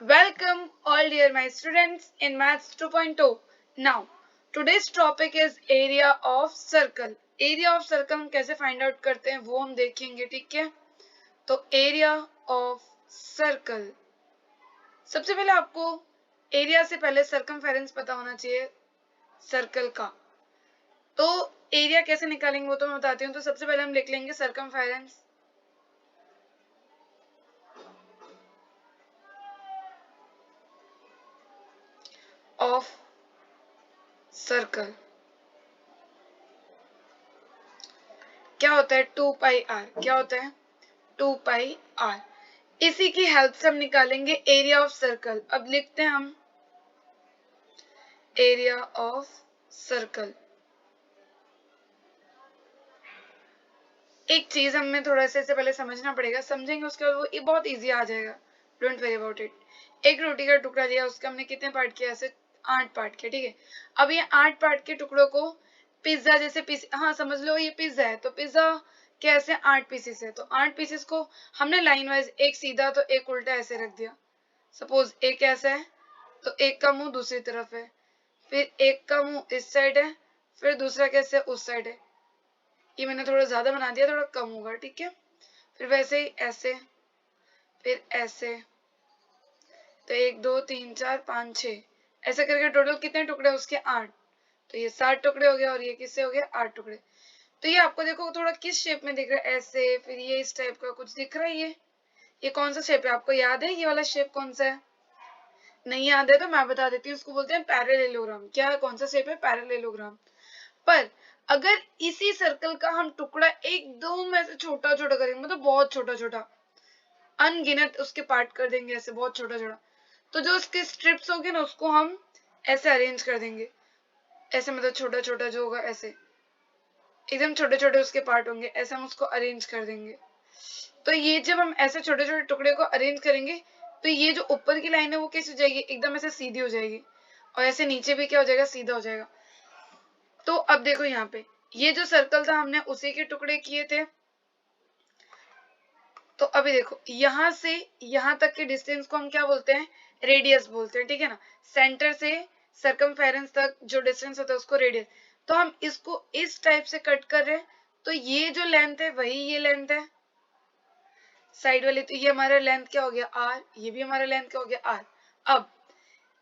Welcome all dear my students in Maths 2.0. Now, today's topic is area of circle. Area of circle हम कैसे find out करते हैं वो हम देखेंगे, ठीक है? तो area of circle. सबसे पहले आपको area से पहले circumference पता होना चाहिए सर्कल का. तो एरिया कैसे निकालेंगे वो तो मैं बताती हूँ. तो सबसे पहले हम लिख लेंगे सर्कमफेरेंस ऑफ सर्कल. क्या होता है 2 पाई आर. क्या होता है 2 पाई आर. इसी की हेल्प से हम निकालेंगे एरिया ऑफ सर्कल. अब लिखते हैं हम एरिया ऑफ सर्कल. एक चीज हमें थोड़ा सा इससे पहले समझना पड़ेगा, समझेंगे उसके बाद वो ये बहुत इजी आ जाएगा. Don't worry about it. एक रोटी का टुकड़ा लिया, उसका हमने कितने पार्ट किया? ऐसे 8 पार्ट किया, ठीक है. अब ये 8 पार्ट के टुकड़ों को पिज्जा जैसे पीस, हाँ समझ लो ये पिज्जा है, तो पिज्जा कैसे 8 पीसेस है, तो 8 पीसेस को हमने लाइन वाइज एक सीधा तो एक उल्टा ऐसे रख दिया. सपोज एक ऐसा है तो एक का मुंह दूसरी तरफ है, फिर एक का मुंह इस साइड है, फिर दूसरा कैसे उस साइड है. ये मैंने थोड़ा ज्यादा बना दिया, थोड़ा कम होगा, ठीक है. फिर वैसे ही ऐसे, फिर ऐसे, तो 1 2 3 4 5 6 ऐसे करके टोटल कितने टुकड़े उसके 8. तो ये 7 टुकड़े हो गए और ये किससे हो गया 8 टुकड़े. तो ये आपको देखो थोड़ा किस शेप में दिख रहा है, ऐसे, फिर ये इस टाइप का कुछ दिख रहा है. ये कौन सा शेप है आपको याद है? ये वाला शेप कौन सा है? नहीं याद है तो मैं बता देती हूँ. इसको बोलते हैं पैरेललोग्राम. क्या है, कौन सा शेप है? पैरेललोग्राम. पर अगर इसी सर्कल का हम टुकड़ा एकदम ऐसे छोटा छोटा करेंगे, मतलब बहुत छोटा छोटा, अनगिनत उसके पार्ट कर देंगे ऐसे बहुत छोटा छोटा, तो जो उसके स्ट्रिप्स होंगे ना उसको हम ऐसे अरेंज कर देंगे. ऐसे मतलब छोटा छोटा जो होगा ऐसे एकदम छोटे छोटे उसके पार्ट होंगे, ऐसे हम उसको अरेंज कर देंगे. तो ये जब हम ऐसे छोटे छोटे टुकड़े को अरेंज करेंगे तो ये जो ऊपर की लाइन है वो कैसे हो जाएगी? एकदम ऐसे सीधी हो जाएगी. और ऐसे नीचे भी क्या हो जाएगा? सीधा हो जाएगा. तो अब देखो यहाँ पे ये जो सर्कल था हमने उसी के टुकड़े किए थे. तो अभी देखो यहां से यहां तक के डिस्टेंस को हम क्या बोलते हैं? रेडियस बोलते हैं, ठीक है ना. सेंटर से सर्कमफेरेंस तक जो डिस्टेंस होता है उसको रेडियस. तो हम इसको इस टाइप से कट कर रहे हैं, तो ये जो लेंथ है वही ये लेंथ है साइड वाली. तो ये हमारा लेंथ क्या हो गया? आर. ये भी हमारा लेंथ क्या हो गया? आर. अब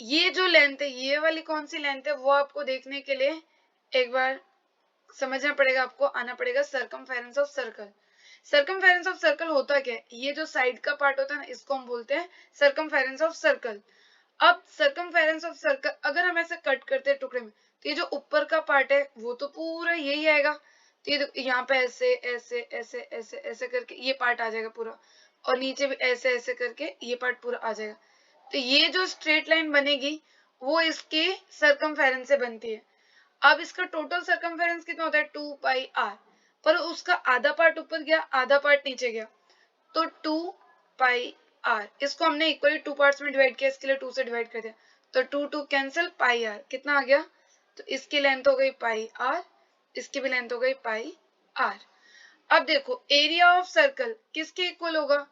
ये जो लेंथ है ये वाली कौन सी लेंथ है वो आपको देखने के लिए एक बार समझना पड़ेगा, आपको आना पड़ेगा circumference of circle. Circumference of circle होता क्या है? ये जो साइड का पार्ट होता है ना इसको हम बोलते हैं सर्कमफेरेंस ऑफ सर्कल. अब सर्कमफेरेंस ऑफ सर्कल अगर हम ऐसे कट करते हैं टुकड़े में, तो ये जो ऊपर का पार्ट है वो तो पूरा यही आएगा. तो ये यहाँ पे ऐसे ऐसे ऐसे ऐसे ऐसे करके ये पार्ट आ जाएगा पूरा, और नीचे भी ऐसे ऐसे करके ये पार्ट पूरा आ जाएगा. तो ये जो स्ट्रेट लाइन बनेगी वो इसके सर्कमफेरेंस से बनती है. अब इसका टोटल सर्कमफेरेंस कितना होता है? 2 पाई आर. पर उसका आधा पार्ट ऊपर गया, आधा पार्ट नीचे गया, तो 2 पाई आर. इसको हमने इक्वली 2 पार्ट्स में डिवाइड किया, इसके लिए 2 से डिवाइड कर दिया. तो 2 2 कैंसिल, पाई आर कितना आ गया? तो इसकी लेंथ हो गई पाई आर, इसकी भी लेंथ हो गई पाई आर. अब देखो एरिया ऑफ सर्कल किसके इक्वल होगा?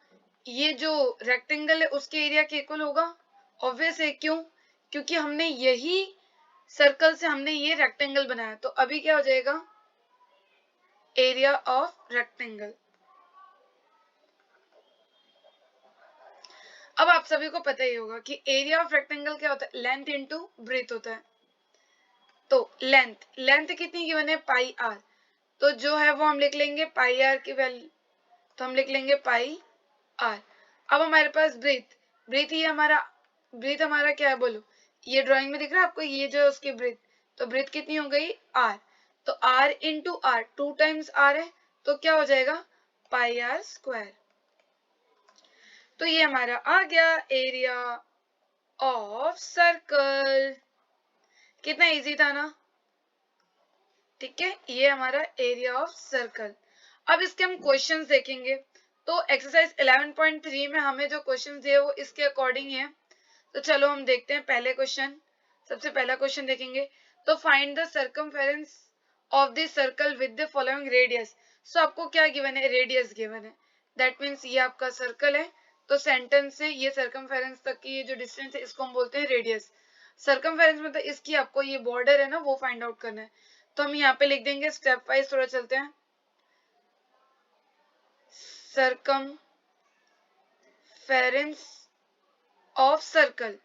ये जो रेक्टेंगल है उसके एरिया के इक्वल होगा. ऑब्वियस है. क्यों? क्योंकि हमने यही सर्कल से हमने ये रेक्टेंगल बनाया. तो अभी क्या हो जाएगा? Area of rectangle. अब आप सभी को पता ही होगा कि एरिया ऑफ रेक्टेंगल क्या होता है? लेंथ इनटू ब्रेथ होता है. तो लेंथ कितनी गिवन है? पाई आर. तो जो है वो हम लिख लेंगे पाई आर की वैल्यू, तो हम लिख लेंगे पाई आर. अब हमारे पास ब्रेथ ही ब्रेथ हमारा क्या है बोलो? ये ड्राइंग में दिख रहा है आपको, ये जो है उसकी ब्रेथ. तो ब्रेथ कितनी हो गई? आर. तो R into R, 2 times R है, तो क्या हो जाएगा? Pi R square. तो ये हमारा आ गया एरिया ऑफ सर्कल. कितना इजी था ना, ठीक है. ये हमारा एरिया ऑफ सर्कल. अब इसके हम क्वेश्चंस देखेंगे. तो एक्सरसाइज 11.3 में हमें जो क्वेश्चंस दिए वो इसके अकॉर्डिंग है. तो चलो हम देखते हैं पहले क्वेश्चन. सबसे पहला क्वेश्चन देखेंगे. तो find the circumference of the circle with the following radius. So आपको क्या गिवन है? रेडियस गिवन है. दैट मीन्स ये आपका सर्कल है, तो सेंटर से ये सर्कमफेरेंस तक की ये जो डिस्टेंस है इसको हम बोलते हैं रेडियस। सर्कमफेरेंस मतलब इसकी आपको ये बॉर्डर है ना वो फाइंड आउट करना है। तो हम यहाँ पे लिख देंगे, स्टेप वाइज थोड़ा चलते हैं। Circumference of circle,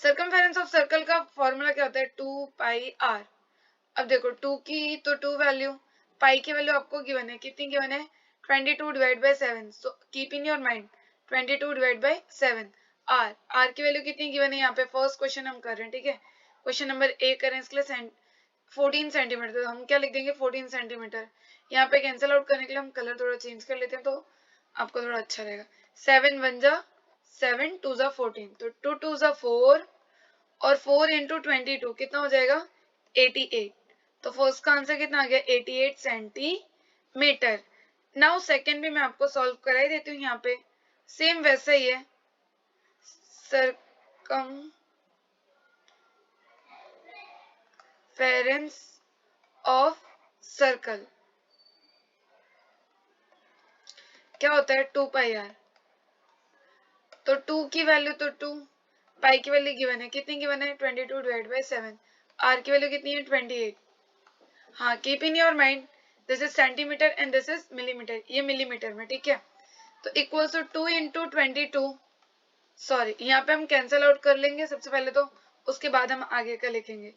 circumference of circle का फॉर्मूला क्या होता है, 2πr। अब देखो 2 की तो 2 वैल्यू, पाई की वैल्यू आपको गिवन है, कितनी गिवन है, 22 divide by 7। So keep in your mind 22 divide by 7। R की वैल्यू कितनी गिवन है, यहाँ पे फर्स्ट क्वेश्चन हम कर रहे हैं, ठीक है। क्वेश्चन नंबर ए करें इसके लिए 14 सेंटीमीटर, तो हम क्या लिख देंगे 14 सेंटीमीटर। यहाँ पे कैंसिल आउट करने के लिए हम कलर थोड़ा चेंज कर लेते हैं तो आपको थोड़ा अच्छा रहेगा। 7 1 जा 7, 2 जा 14, तो 2 2 जा 4 और 4 इंटू 22 कितना हो जाएगा 88। तो फर्स्ट का आंसर कितना आ गया 88 सेंटीमीटर। नाउ सेकंड भी मैं आपको सॉल्व करा ही देती हूँ, यहाँ पे सेम वैसा ही है। सर्कमफेरेंस ऑफ सर्कल क्या होता है 2πr। तो 2 की वैल्यू तो 2, पाई की वैल्यू गिवन है, कितनी गिवन है 22 डिवाइड बाय 7। आर की वैल्यू कितनी है 28। हाँ, keep in your mind this is centimetre and this is millimetre, ये मिलीमीटर में, ठीक है। तो इक्वल टू 2 इंटू 22, सॉरी यहाँ पे हम कैंसिल आउट कर लेंगे सबसे पहले, तो उसके बाद हम आगे का लिखेंगे।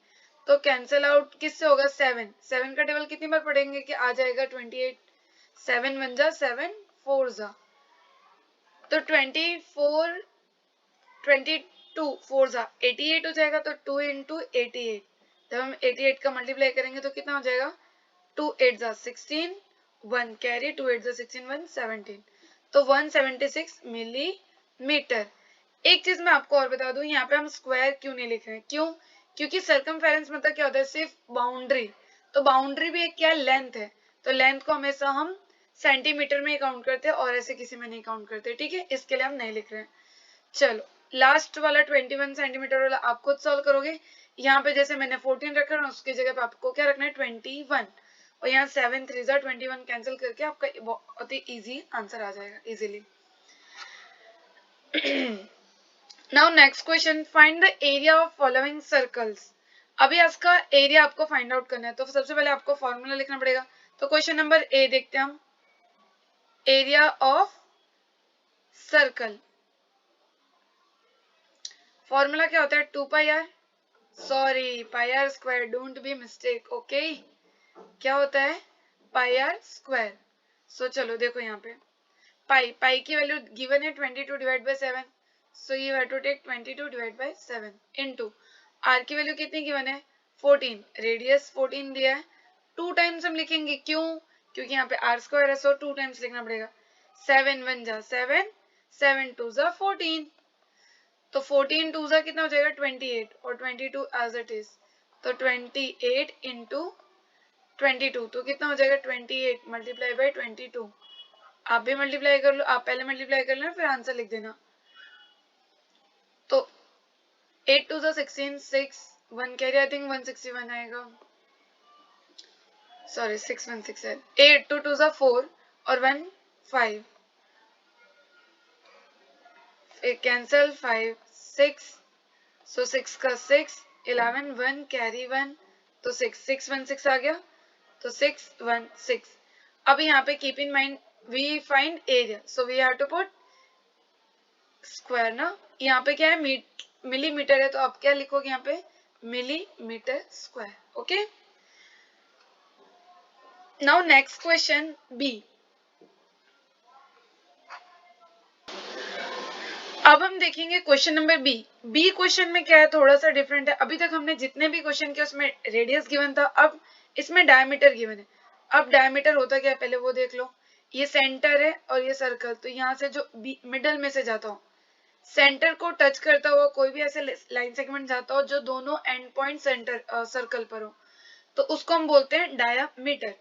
तो कैंसिल आउट किससे होगा 7, 7 का टेबल कितनी बार पढ़ेंगे कि आ जाएगा 28। 7 1 जा 7, 4 जा, तो 24 22 4 जा 88 हो जाएगा। तो 2 इंटू 88, जब हम 88 का मल्टीप्लाई करेंगे तो कितना हो जाएगा 2 8 जा 16, 1 कैरी, 2 8 जा 16, 1 17, तो 176 मिलीमीटर। एक चीज मैं आपको और बता दूं, यहाँ पे हम स्क्वायर क्यों नहीं लिख रहे हैं, क्यों, क्योंकि सर्कमफेरेंस मतलब क्या होता है सिर्फ बाउंड्री, तो बाउंड्री भी एक क्या लेंथ है, तो लेंथ को हमेशा हम सेंटीमीटर में ही काउंट करते हैं और ऐसे किसी में नहीं काउंट करते, ठीक है, इसके लिए हम नहीं लिख रहे हैं। चलो लास्ट वाला 21 सेंटीमीटर वाला आप खुद सॉल्व करोगे। यहाँ पे जैसे मैंने 14 रखा है उसकी जगह पे आपको क्या रखना है 21, और यहाँ 7 3 जा 21 कैंसिल करके आपका बहुत ही इजी आंसर आ जाएगा easily. Now next question, find the area of following circles. अभी इसका एरिया आपको फाइंड आउट करना है, तो सबसे पहले आपको फॉर्मूला लिखना पड़ेगा। तो क्वेश्चन नंबर ए देखते हैं हम, एरिया ऑफ सर्कल, फॉर्मूला क्या होता है 2πr, sorry pi R square, don't be mistake, okay. क्या होता है पाई आर स्क्वायर। सो चलो देखो यहाँ पे पाई की वैल्यू गिवन है 22 divide by 7, so you have to take 22 divide by 7 into R की वैल्यू कितनी गिवन है 14, रेडियस 14 दिया है, 2 टाइम्स हम लिखेंगे, क्यों, क्योंकि यहाँ पे आर स्क्वायर है, सो 2 टाइम्स लिखना पड़ेगा। 7 1 जा 7, 7 2 जा 14, तो 14 2 जा कितना हो जाएगा 28, और 22 एज इट इज, तो 28 इंटू 22, तो कितना हो जाएगा 28 मल्टीप्लाई बाई 22। आप भी मल्टीप्लाई कर लो, आप पहले मल्टीप्लाई कर लो फिर आंसर लिख देना। तो 8 2 जा 16, 6 1 कैरी, आई थिंक 161 आएगा, सॉरी 616 है, 8 2 2 जा 4 और 1 5, फिर कैंसिल 5 6, सो 6 का 6 11 1 कैरी 1, तो 6 6 1 6 आ गया, तो 6 1 6। अब यहाँ पे keep in mind we find area, so we have to put square ना, यहाँ पे क्या है मिलीमीटर है, तो आप क्या लिखोगे यहाँ पे millimetre square, okay. Now next question B. अब हम देखेंगे question number B. B question में क्या है थोड़ा सा डिफरेंट है, अभी तक हमने जितने भी क्वेश्चन किए उसमें रेडियस गिवन था, अब इसमें डायमीटर गिवन है। अब डायमीटर होता क्या है पहले वो देख लो, ये सेंटर है और ये सर्कल, तो यहाँ से जो मिडल में से जाता हो, सेंटर को टच करता हुआ कोई भी ऐसे लाइन सेगमेंट जाता हो जो दोनों एंड पॉइंट सेंटर सर्कल पर हो, तो उसको हम बोलते हैं डायामीटर।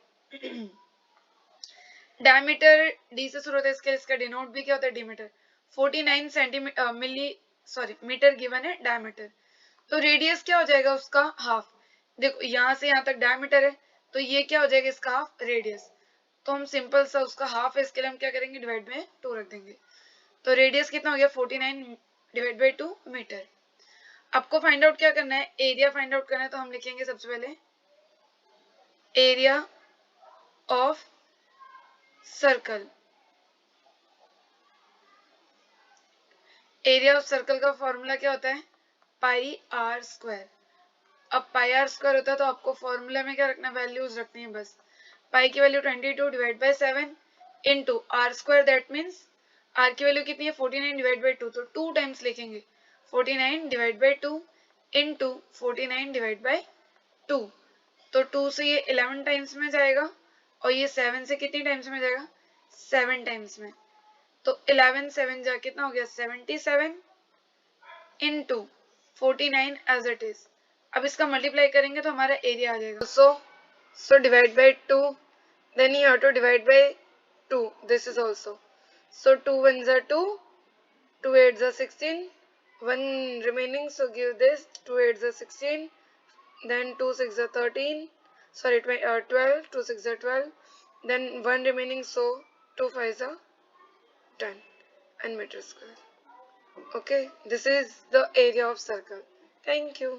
डायमीटर डी से शुरू होता है, इसका डिनोट भी क्या होता है डीमीटर। 49 सेंटीमीटर मीटर गिवन है डायमीटर, तो रेडियस क्या हो जाएगा उसका हाफ। देखो यहाँ से यहाँ तक डायमीटर है, तो ये क्या हो जाएगा इसका हाफ रेडियस। तो हम सिंपल सा उसका हाफ है, इसके लिए हम क्या करेंगे, डिवाइड में 2 रख देंगे। तो रेडियस कितना हो गया, 49 डिवाइड बाई 2 मीटर। आपको फाइंड आउट क्या करना है, एरिया फाइंड आउट करना है। तो हम लिखेंगे सबसे पहले area of circle. Area of circle का फॉर्मूला क्या होता है, पाई आर स्क्वायर। अब पाई आर स्क्वायर होता है तो आपको फॉर्मूला में क्या रखना है, वैल्यूज रखनी है बस। पाई की value 22 divide by 7 into R square, that means R की वैल्यू कितनी है 49 डिवाइड बाई 2, तो 2 टाइम्स लिखेंगे 49 divide by 2 into 49 divide by 2। तो 2 से ये 11 टाइम्स में जाएगा और ये 7 से कितनी टाइम्स में जाएगा, 7 टाइम्स में। तो 11 7 जा कितना हो गया 77 इंटू 49 एज इट इज। अब इसका मल्टीप्लाई करेंगे तो हमारा एरिया आ जाएगा। So divide by 2, then you have to divide by 2, this is also. So 2 ones are 2, 2 8s are 16, 1 remaining, so give this 2 8s are 16, then 2 6 are 13, sorry 12, 2 6 are 12, then 1 remaining, so 2 5s are 10 and meter square. Okay, this is the area of circle. Thank you.